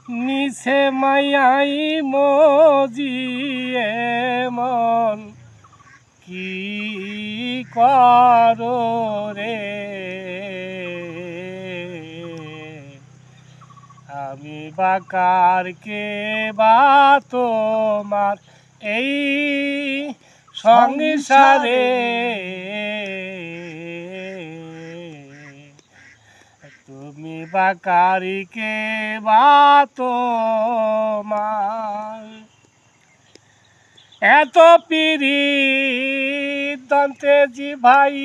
নিছে মায়াই মজি মন কি করো রে আমি বাকার কে বা তোমার এই সংসারে তুমি বাকারিকে বা তোমার এত পিরিত দন্তে জি ভাই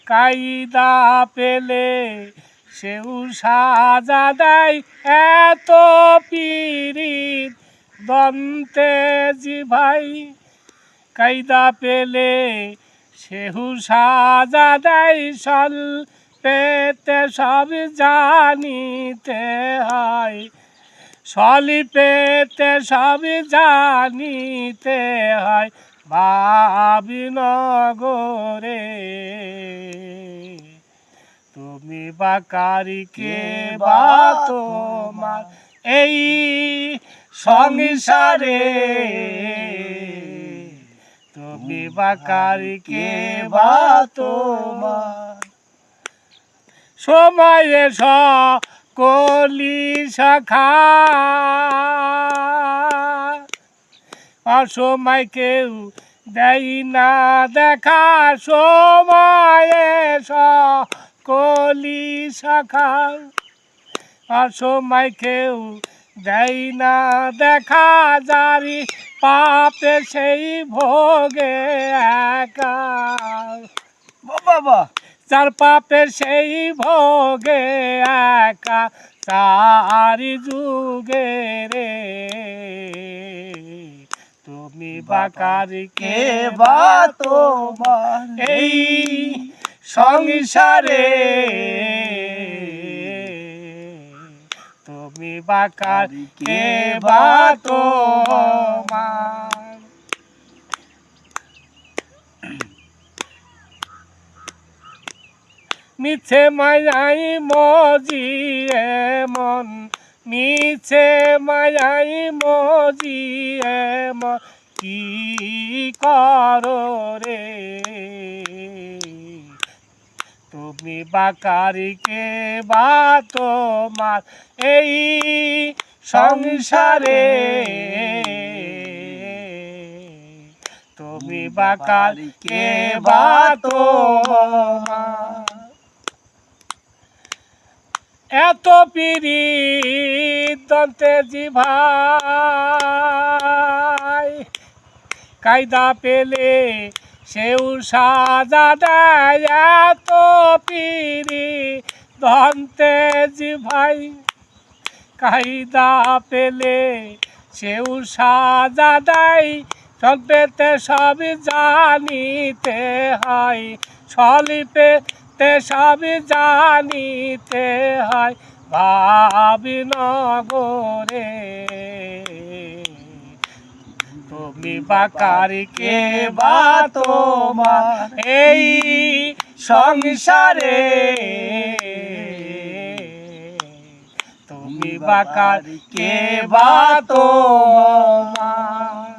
কায়দা পেলে সেও সাজা দেয় এত পিরিত দন্তে জি ভাই কায়দা পেলে সেহু সাজা দেয় সল পেতে সব জানিতে হয় সলি পেতে সব জানিতে হয় ভাবি নগরে তুমি বাকারিকে বা তোমার এই সংসারে তুমি বাকারিকে বা তোমার সময়ে সকলি শাখা অসময় কেউ দেয় না দেখা সময়ে সকলি শাখা অসময় কেউ দেয় না দেখা জারি পাপে সেই ভোগে একা বাবা যার পাপের সেই ভোগে একা চারি যুগে রে তুমি বাকারিকে বা তোমার এই সংসারে তুমি বাকারিকে বা তোমার মিছে মায়াই মজি মন মিছে মায়াই মজি মন কি করো রে তুমি বাকারিকে বা তোমার এই সংসারে তুমি বাকারিকে বা তোমার এত পিরিত দন্তে জি ভাই কায়দা পেলে সেও সাজা দেয় এত পিরিত দন্তে জি ভাই কায়দা পেলে সেও সাজা দেয় সব পেতে সব জানিতে হয় সলিপে তে সব জানিতে হয় ভাবি নগরে তুমি বাকারিকে বা তোমার এই সংসারে তুমি বাকারিকে বা তোমার